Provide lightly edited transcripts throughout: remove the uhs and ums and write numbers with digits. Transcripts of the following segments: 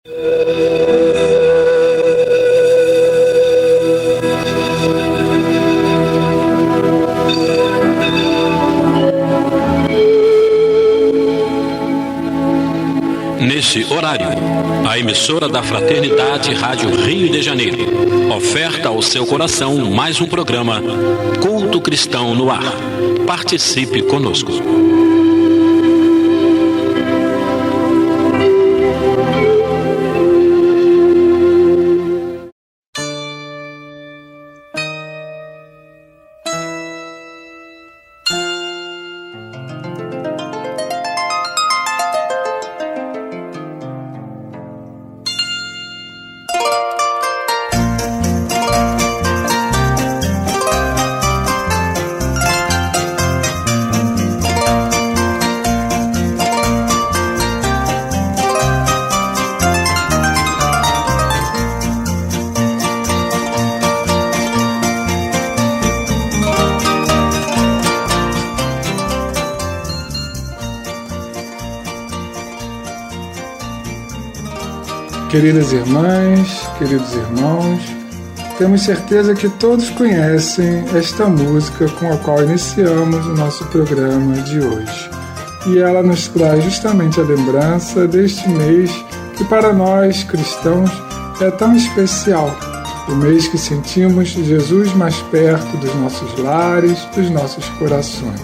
Nesse horário, a emissora da Fraternidade Rádio Rio de Janeiro oferta ao seu coração mais um programa Culto Cristão no Ar. Participe conosco. Queridas irmãs, queridos irmãos, temos certeza que todos conhecem esta música com a qual iniciamos o nosso programa de hoje. E ela nos traz justamente a lembrança deste mês que para nós cristãos é tão especial. O mês que sentimos Jesus mais perto dos nossos lares, dos nossos corações.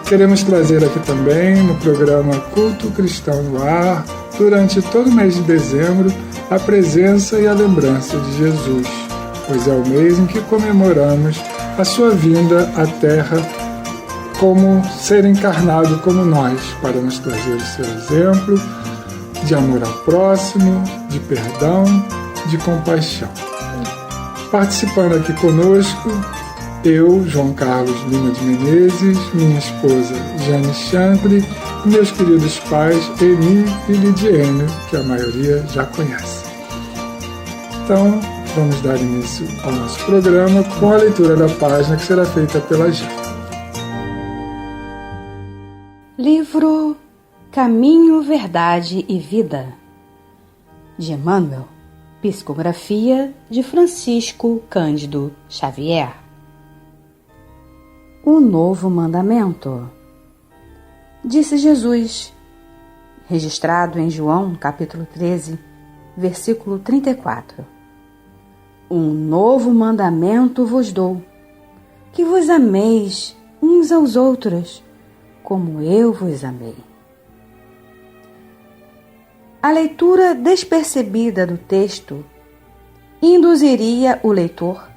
Queremos trazer aqui também no programa Culto Cristão no Ar, durante todo o mês de dezembro, a presença e a lembrança de Jesus, pois é o mês em que comemoramos a sua vinda à Terra como ser encarnado como nós, para nos trazer o seu exemplo de amor ao próximo, de perdão, de compaixão. Participando aqui conosco, eu, João Carlos Lima de Menezes, minha esposa Jane Chandri e meus queridos pais Eni e Lidiane, que a maioria já conhece. Então, vamos dar início ao nosso programa com a leitura da página que será feita pela Jane. Livro Caminho, Verdade e Vida, de Emmanuel, psicografia de Francisco Cândido Xavier. O novo mandamento. Disse Jesus, registrado em João, capítulo 13, versículo 34. Um novo mandamento vos dou, que vos ameis uns aos outros, como eu vos amei. A leitura despercebida do texto induziria o leitor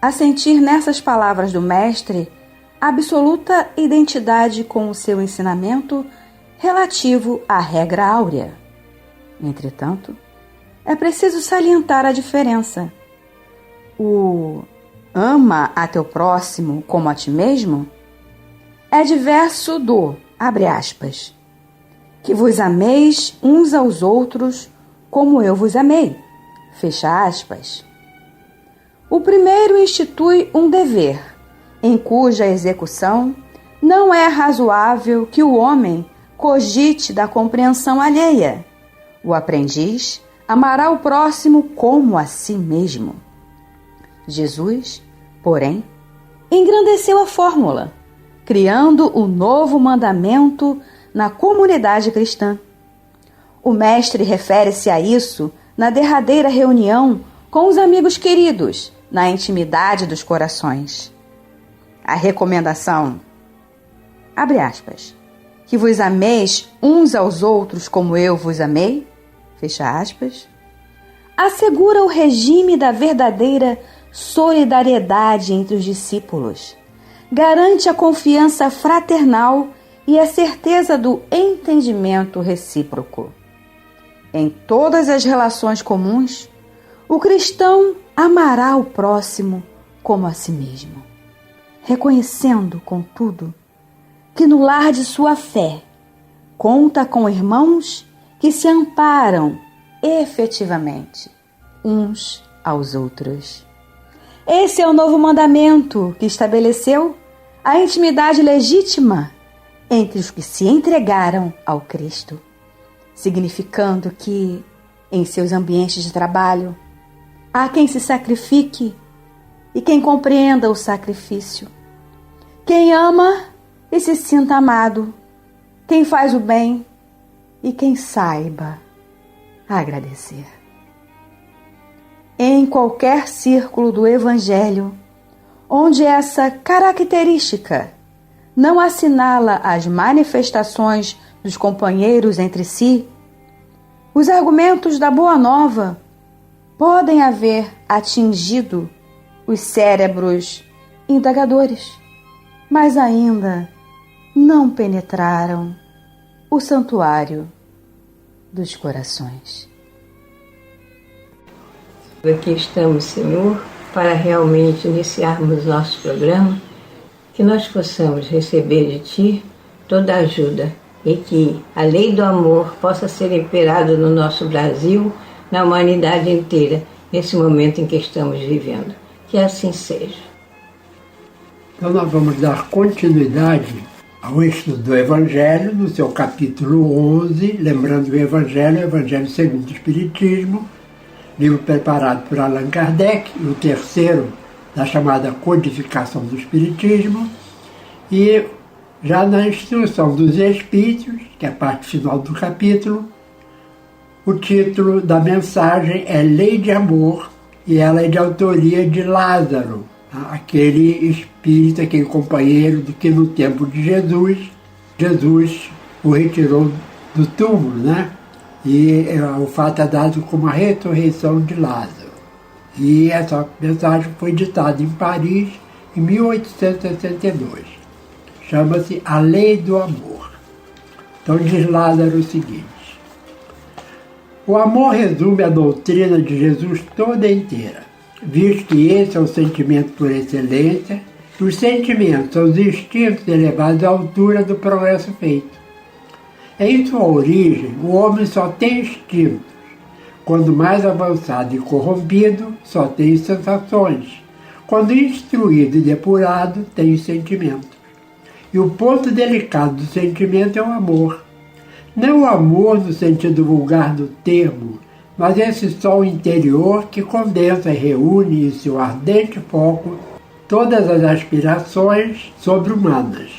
a sentir nessas palavras do Mestre absoluta identidade com o seu ensinamento relativo à regra áurea. Entretanto, é preciso salientar a diferença. O ama a teu próximo como a ti mesmo é diverso do, abre aspas, que vos ameis uns aos outros como eu vos amei, fecha aspas. O primeiro institui um dever, em cuja execução não é razoável que o homem cogite da compreensão alheia. O aprendiz amará o próximo como a si mesmo. Jesus, porém, engrandeceu a fórmula, criando o novo mandamento na comunidade cristã. O Mestre refere-se a isso na derradeira reunião com os amigos queridos, na intimidade dos corações. A recomendação, abre aspas, que vos ameis uns aos outros como eu vos amei, fecha aspas, assegura o regime da verdadeira solidariedade entre os discípulos, garante a confiança fraternal e a certeza do entendimento recíproco. Em todas as relações comuns, o cristão amará o próximo como a si mesmo, reconhecendo, contudo, que no lar de sua fé conta com irmãos que se amparam efetivamente uns aos outros. Esse é o novo mandamento que estabeleceu a intimidade legítima entre os que se entregaram ao Cristo, significando que em seus ambientes de trabalho. Há quem se sacrifique e quem compreenda o sacrifício. Quem ama e se sinta amado. Quem faz o bem e quem saiba agradecer. Em qualquer círculo do Evangelho, onde essa característica não assinala as manifestações dos companheiros entre si, os argumentos da Boa Nova podem haver atingido os cérebros indagadores, mas ainda não penetraram o santuário dos corações. Aqui estamos, Senhor, para realmente iniciarmos nosso programa, que nós possamos receber de Ti toda a ajuda e que a lei do amor possa ser imperada no nosso Brasil, na humanidade inteira, nesse momento em que estamos vivendo. Que assim seja. Então nós vamos dar continuidade ao estudo do Evangelho, no seu capítulo 11, lembrando o Evangelho segundo o Espiritismo, livro preparado por Allan Kardec, o terceiro da chamada Codificação do Espiritismo, e já na Instrução dos Espíritos, que é a parte final do capítulo, o título da mensagem é Lei de Amor, e ela é de autoria de Lázaro, aquele espírito, aquele companheiro do que no tempo de Jesus o retirou do túmulo, né? E o fato é dado como a ressurreição de Lázaro. E essa mensagem foi ditada em Paris em 1862. Chama-se A Lei do Amor. Então diz Lázaro o seguinte: o amor resume a doutrina de Jesus toda inteira, visto que esse é o sentimento por excelência, e os sentimentos são os instintos elevados à altura do progresso feito. Em sua origem, o homem só tem instintos. Quando mais avançado e corrompido, só tem sensações. Quando instruído e depurado, tem sentimentos. E o ponto delicado do sentimento é o amor. Não o amor no sentido vulgar do termo, mas esse sol interior que condensa e reúne em seu ardente foco todas as aspirações sobre-humanas.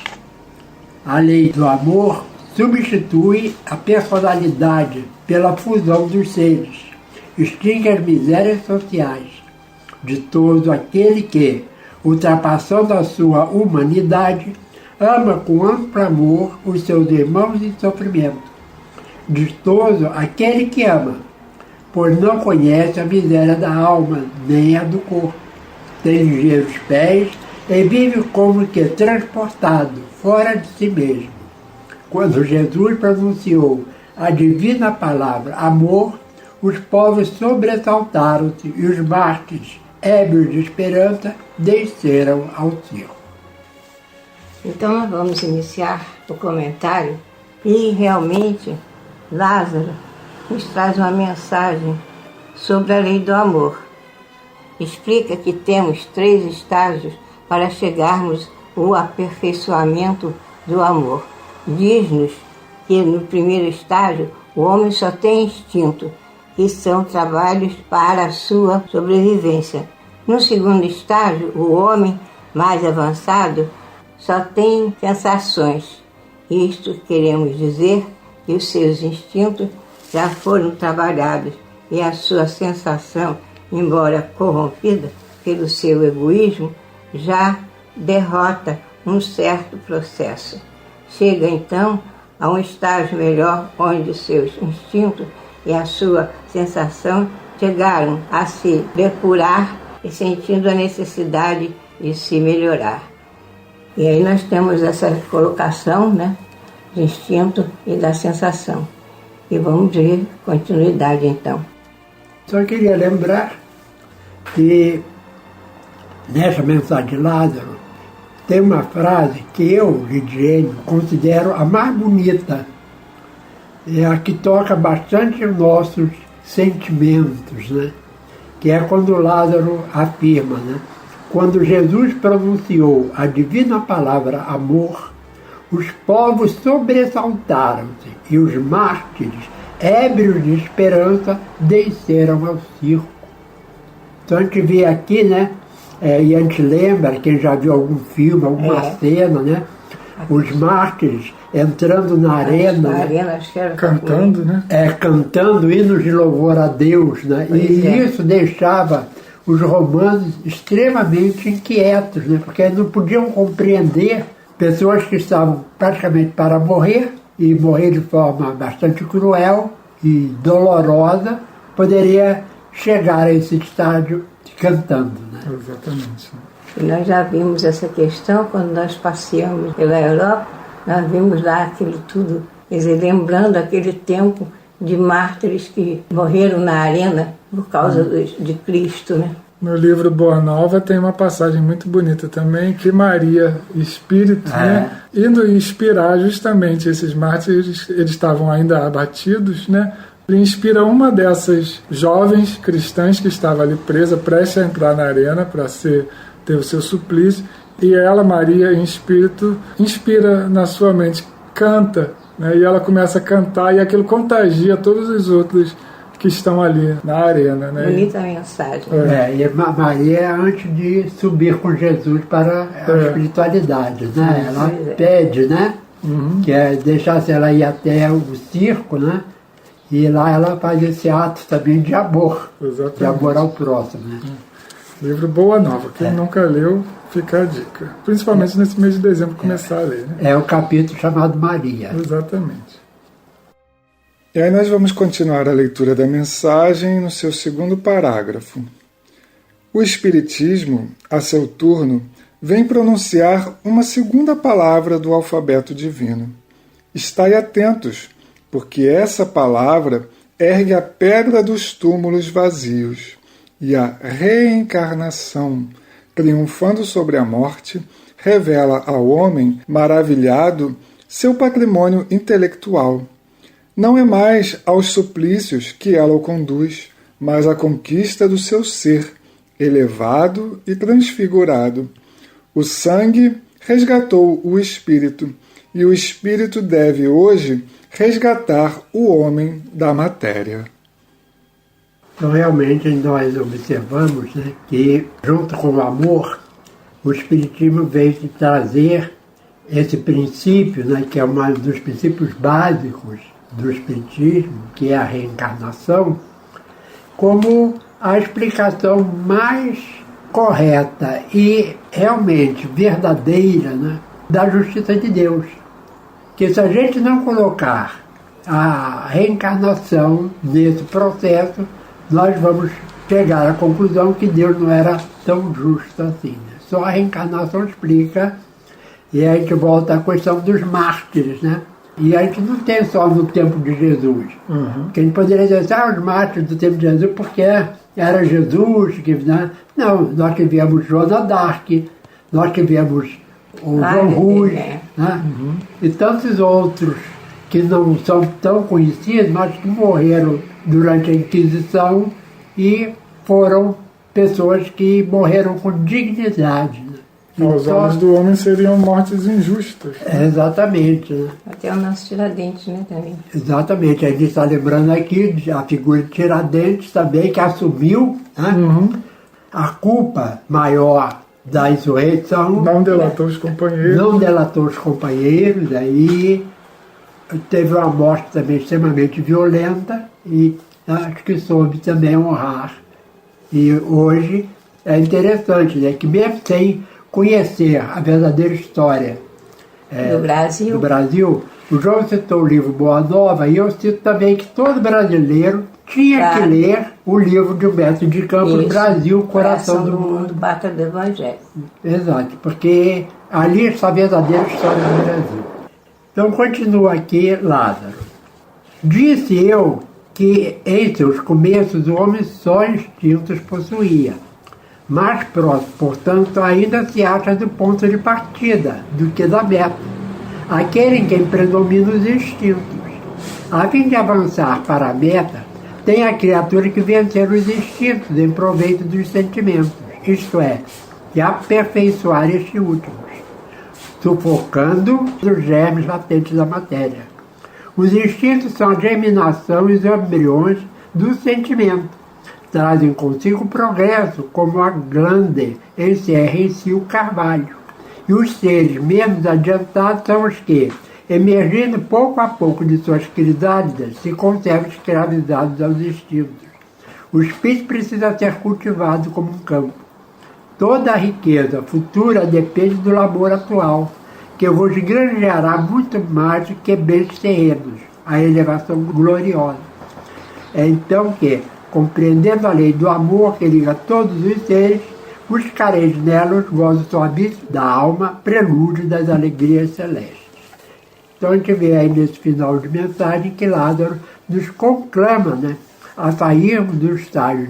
A lei do amor substitui a personalidade pela fusão dos seres, extingue as misérias sociais. Ditoso aquele que, ultrapassando a sua humanidade, ama com amplo amor os seus irmãos em sofrimento. Ditoso aquele que ama, pois não conhece a miséria da alma, nem a do corpo. Tem ligeiros pés e vive como que transportado, fora de si mesmo. Quando Jesus pronunciou a divina palavra amor, os povos sobressaltaram-se e os mártires, ébrios de esperança, desceram ao circo. Então nós vamos iniciar o comentário e realmente Lázaro nos traz uma mensagem sobre a lei do amor. Explica que temos 3 estágios para chegarmos ao aperfeiçoamento do amor. Diz-nos que no primeiro estágio o homem só tem instinto, que são trabalhos para a sua sobrevivência. No segundo estágio, o homem mais avançado só tem sensações. Isto queremos dizer que os seus instintos já foram trabalhados e a sua sensação, embora corrompida pelo seu egoísmo, já derrota um certo processo. Chega então a um estágio melhor, onde os seus instintos e a sua sensação chegaram a se depurar e sentindo a necessidade de se melhorar. E aí nós temos essa colocação, né, de instinto e da sensação. E vamos ver continuidade então. Só queria lembrar que nessa mensagem de Lázaro tem uma frase que eu, Lidiane, considero a mais bonita. É a que toca bastante os nossos sentimentos, né? Que é quando Lázaro afirma, né? Quando Jesus pronunciou a divina palavra amor, os povos sobressaltaram-se e os mártires, ébrios de esperança, desceram ao circo. Então a gente vê aqui, né? E a gente lembra, quem já viu algum filme, alguma cena, né? Os mártires entrando na arena, cantando, né? Cantando hinos de louvor a Deus, né? Isso deixava os romanos extremamente inquietos, né? Porque não podiam compreender pessoas que estavam praticamente para morrer, e morrer de forma bastante cruel e dolorosa, poderia chegar a esse estágio cantando, né? Exatamente. E nós já vimos essa questão quando nós passeamos pela Europa, nós vimos lá aquilo tudo, quer dizer, lembrando aquele tempo de mártires que morreram na arena por causa de Cristo, né? No livro Boa Nova tem uma passagem muito bonita também, que Maria, espírito, né, indo inspirar justamente esses mártires, eles estavam ainda abatidos, né? Ele inspira uma dessas jovens cristãs que estava ali presa, prestes a entrar na arena para ter o seu suplício, e ela, Maria, em espírito, inspira na sua mente, canta, né? E ela começa a cantar e aquilo contagia todos os outros que estão ali na arena, né? Bonita mensagem. E Maria, antes de subir com Jesus para a espiritualidade, né? Ela pede, né? Que deixasse ela ir até o circo, né? E lá ela faz esse ato também de amor. Exatamente. De amor ao próximo, né? Livro Boa Nova. Quem nunca leu, fica a dica. Principalmente nesse mês de dezembro começar a ler, né? É o capítulo chamado Maria. Exatamente. E aí nós vamos continuar a leitura da mensagem no seu segundo parágrafo. O Espiritismo, a seu turno, vem pronunciar uma segunda palavra do alfabeto divino. Estai atentos, porque essa palavra ergue a pedra dos túmulos vazios, e a reencarnação, triunfando sobre a morte, revela ao homem maravilhado seu patrimônio intelectual. Não é mais aos suplícios que ela o conduz, mas à conquista do seu ser, elevado e transfigurado. O sangue resgatou o espírito, e o espírito deve hoje resgatar o homem da matéria. Então, realmente, nós observamos, né, que, junto com o amor, o Espiritismo veio trazer esse princípio, né, que é um dos princípios básicos do Espiritismo, que é a reencarnação, como a explicação mais correta e realmente verdadeira, né, da justiça de Deus. Que se a gente não colocar a reencarnação nesse processo, nós vamos chegar à conclusão que Deus não era tão justo assim. Né? Só a reencarnação explica, e a gente volta à questão dos mártires, né? E a gente não tem só no tempo de Jesus. Porque a gente poderia dizer, os mártires do tempo de Jesus, porque era Jesus, que, né? Não, nós tivemos Joana d'Arc, nós tivemos o João Rus, né? E tantos outros que não são tão conhecidos, mas que morreram durante a Inquisição e foram pessoas que morreram com dignidade. Né? Os olhos do homem seriam mortes injustas. Né? Exatamente. Né? Até o nosso Tiradentes, né, também. Exatamente. A gente está lembrando aqui a figura de Tiradentes também, que assumiu, né, a culpa maior da insurreição. Não delatou os companheiros. Não delatou os companheiros, aí teve uma morte também extremamente violenta e acho que soube também honrar. E hoje é interessante, né, que mesmo sem conhecer a verdadeira história do Brasil, o João citou o livro Boa Nova, e eu cito também que todo brasileiro tinha que ler o livro de Humberto de Campos, Brasil, Coração do Mundo, Pátria do Evangelho. Exato, porque ali está a verdadeira história do Brasil. Então continua aqui Lázaro. Disse eu que em seus começos o homem só instintos possuía, mas portanto ainda se acha do ponto de partida do que da meta, aquele em quem predominam os instintos. A fim de avançar para a meta, tem a criatura que vencer os instintos em proveito dos sentimentos, isto é, de aperfeiçoar estes últimos, sufocando os germes latentes da matéria. Os instintos são a germinação e os embriões do sentimento. Trazem consigo progresso, como a glande encerra em si o carvalho. E os seres menos adiantados são os que, emergindo pouco a pouco de suas crisálidas, se conservam escravizados aos instintos. O espírito precisa ser cultivado como um campo. Toda a riqueza futura depende do labor atual, que vos granjeará muito mais do que bens terrenos, a elevação gloriosa. É então que, compreendendo a lei do amor que liga todos os seres, buscareis nela os gozos suavíssimos da alma, prelúdio das alegrias celestes. Então a gente vê aí nesse final de mensagem que Lázaro nos conclama, né, a sairmos do estágio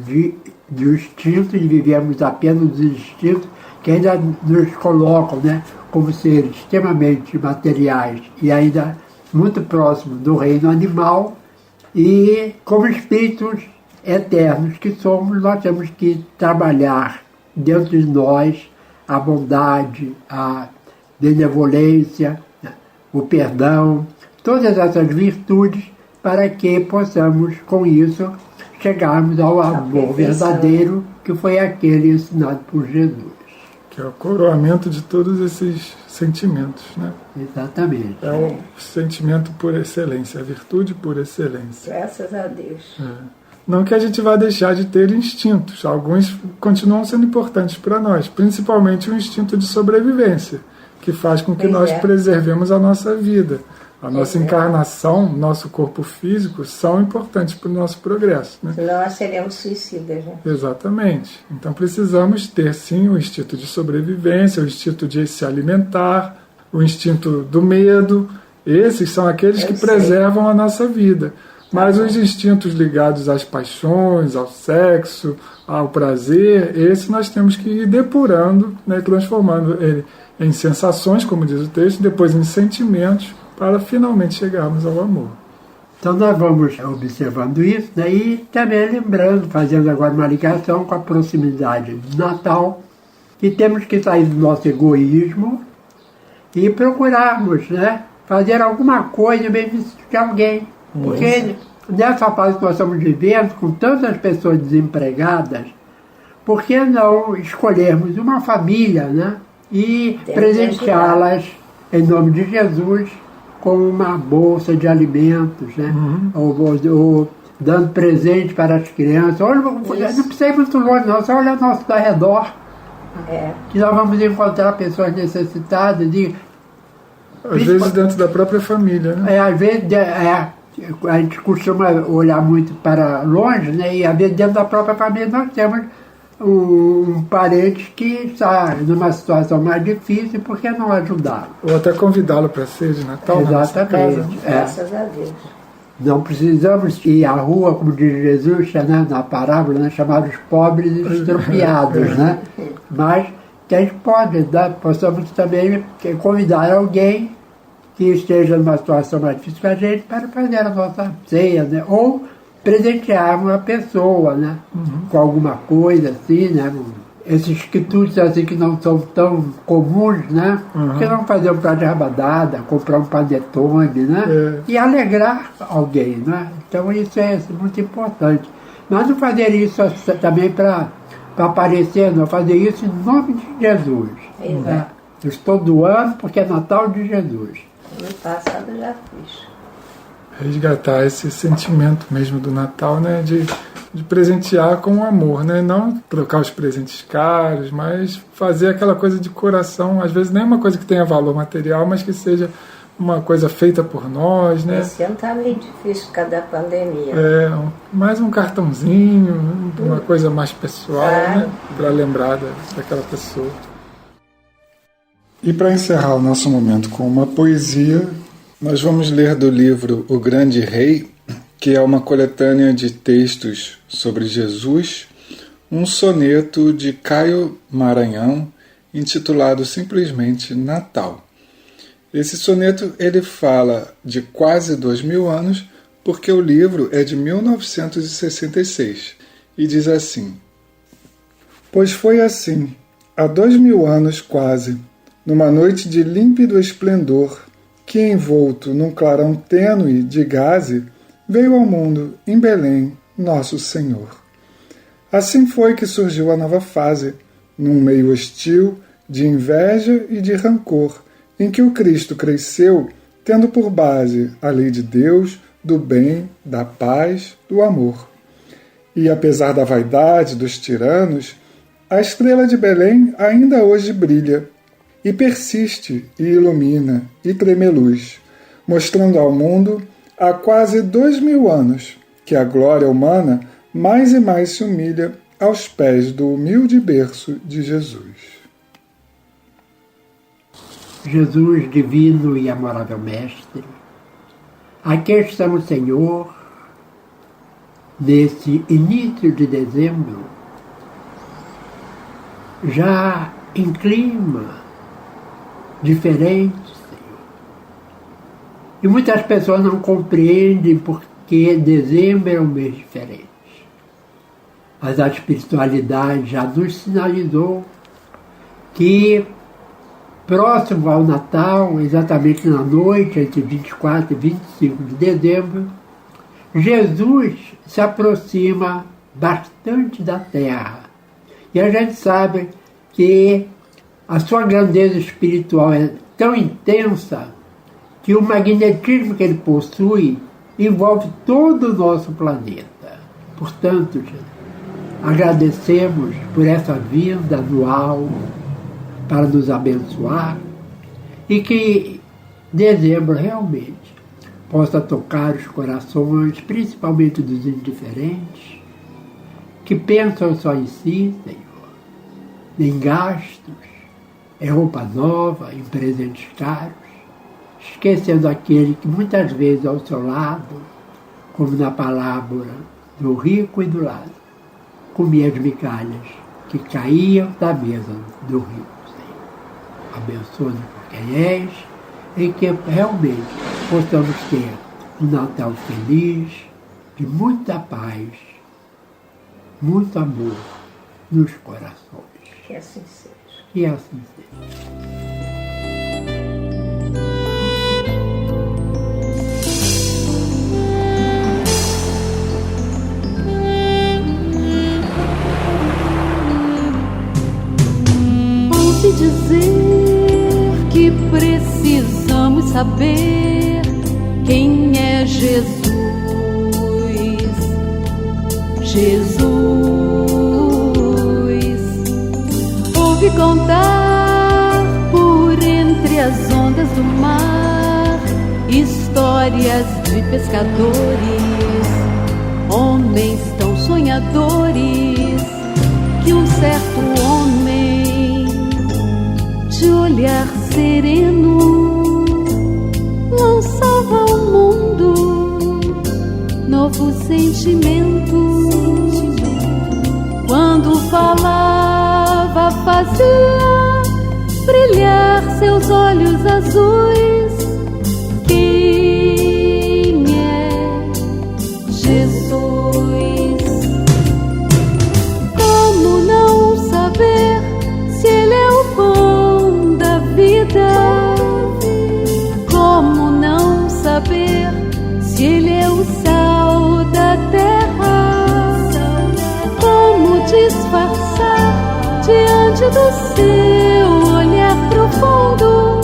do instinto, de vivermos apenas dos instintos, que ainda nos colocam, né, como seres extremamente materiais e ainda muito próximos do reino animal, e como espíritos eternos que somos, nós temos que trabalhar dentro de nós a bondade, a benevolência, o perdão, todas essas virtudes, para que possamos, com isso, chegarmos ao amor verdadeiro, que foi aquele ensinado por Jesus. Que é o coroamento de todos esses sentimentos, né? Exatamente. É o sentimento por excelência, a virtude por excelência. Graças a Deus. Não que a gente vá deixar de ter instintos, alguns continuam sendo importantes para nós, principalmente o instinto de sobrevivência, que faz com que nós preservemos a nossa vida. A nossa encarnação, nosso corpo físico, são importantes para o nosso progresso, né? Senão nós seremos suicidas, né? Exatamente. Então precisamos ter, sim, o instinto de sobrevivência, o instinto de se alimentar, o instinto do medo. Esses são aqueles que preservam a nossa vida. Mas os instintos ligados às paixões, ao sexo, ao prazer, esse nós temos que ir depurando, né, transformando ele em sensações, como diz o texto, depois em sentimentos, para finalmente chegarmos ao amor. Então nós vamos observando isso, né, e também lembrando, fazendo agora uma ligação com a proximidade do Natal, que temos que sair do nosso egoísmo e procurarmos, né, fazer alguma coisa em benefício de alguém. Porque nessa fase que nós estamos vivendo, com tantas pessoas desempregadas, por que não escolhermos uma família, né, e presenteá-las em nome de Jesus com uma bolsa de alimentos, né, ou dando presente para as crianças. Olha, não precisa ir muito longe, não, só olha ao nosso redor, que nós vamos encontrar pessoas necessitadas. Às vezes dentro da própria família, né? Às vezes a gente costuma olhar muito para longe, né? E às vezes dentro da própria família nós temos um parente que está numa situação mais difícil, por que não ajudá-lo? Ou até convidá-lo para ser de Natal. Exatamente. Casa. Graças a Deus. Não precisamos ir à rua, como diz Jesus, né, na parábola, né, chamar os pobres estropiados, né? Mas que a gente pode, né, possamos também convidar alguém que esteja numa situação mais difícil que a gente para fazer a nossa ceia, né? Ou presentear uma pessoa, né? Com alguma coisa assim, né? Esses quitutes assim que não são tão comuns, né? Porque não fazer um prato de rabadada, comprar um panetone, né? E alegrar alguém, né? Então isso é muito importante. Mas não fazer isso também para aparecer, não, fazer isso em nome de Jesus. Né? Eu estou doando porque é Natal de Jesus. No passado eu já fiz. Resgatar esse sentimento mesmo do Natal, né, de presentear com amor, né, não trocar os presentes caros, mas fazer aquela coisa de coração, às vezes nem uma coisa que tenha valor material, mas que seja uma coisa feita por nós, né. Esse ano está meio difícil por causa da pandemia. Mais um cartãozinho, uma coisa mais pessoal, né, para lembrar daquela pessoa. E para encerrar o nosso momento com uma poesia, nós vamos ler do livro O Grande Rei, que é uma coletânea de textos sobre Jesus, um soneto de Caio Maranhão, intitulado simplesmente Natal. Esse soneto ele fala de quase 2000 anos, porque o livro é de 1966, e diz assim: Pois foi assim, há 2000 anos quase, numa noite de límpido esplendor, que, envolto num clarão tênue de gaze, veio ao mundo em Belém, nosso Senhor. Assim foi que surgiu a nova fase, num meio hostil, de inveja e de rancor, em que o Cristo cresceu, tendo por base a lei de Deus, do bem, da paz, do amor. E apesar da vaidade dos tiranos, a estrela de Belém ainda hoje brilha, e persiste, e ilumina, e tremeluz, mostrando ao mundo, há quase 2000 anos, que a glória humana mais e mais se humilha aos pés do humilde berço de Jesus. Jesus, divino e amorável Mestre, aqui estamos, Senhor, nesse início de dezembro, já em clima diferente, Senhor. E muitas pessoas não compreendem porque dezembro é um mês diferente. Mas a espiritualidade já nos sinalizou que próximo ao Natal, exatamente na noite, entre 24 e 25 de dezembro, Jesus se aproxima bastante da Terra. E a gente sabe que a sua grandeza espiritual é tão intensa que o magnetismo que ele possui envolve todo o nosso planeta. Portanto, agradecemos por essa vinda anual para nos abençoar e que dezembro realmente possa tocar os corações, principalmente dos indiferentes, que pensam só em si, Senhor, em gastos, em roupa nova, em presentes caros, esquecendo aquele que muitas vezes ao seu lado, como na parábola do rico e do Lázaro, comia as migalhas que caíam da mesa do rico. Senhor, abençoa-nos por quem és e que realmente possamos ter um Natal feliz, de muita paz, muito amor nos corações. Que assim seja. Que assim seja. Ouvi dizer que precisamos saber quem é Jesus. Jesus. Ouvi contar por entre as ondas do mar histórias de pescadores, homens tão sonhadores, que um certo homem de olhar sereno lançava ao mundo novo sentimento. Quando falava, fazia brilhar seus olhos azuis. Quem é Jesus? Como não saber se Ele é o pão da vida? Como não saber se Ele é o sal da terra? Como disfarçar diante do seu olhar profundo?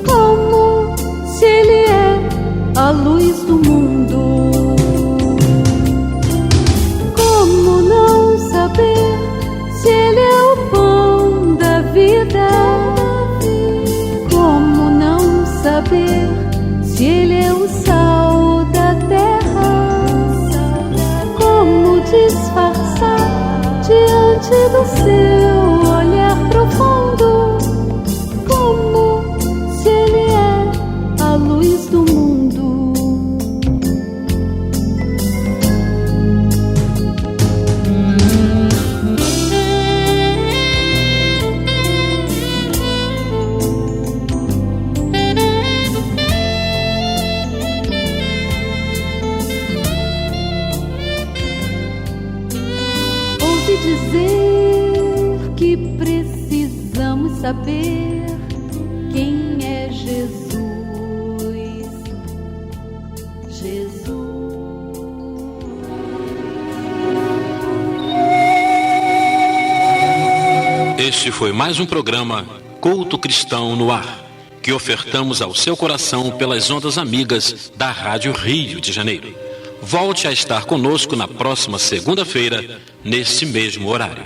Como se Ele é a luz do mundo? Como não saber se Ele é o pão da vida? Como não saber se Ele é o sal da terra? Como disfarçar diante do seu olhar profundo? Como se Ele é a luz do mundo? Ouvi dizer que precisamos saber quem é Jesus. Este foi mais um programa Culto Cristão no Ar, que ofertamos ao seu coração pelas ondas amigas da Rádio Rio de Janeiro. Volte a estar conosco na próxima segunda-feira, nesse mesmo horário.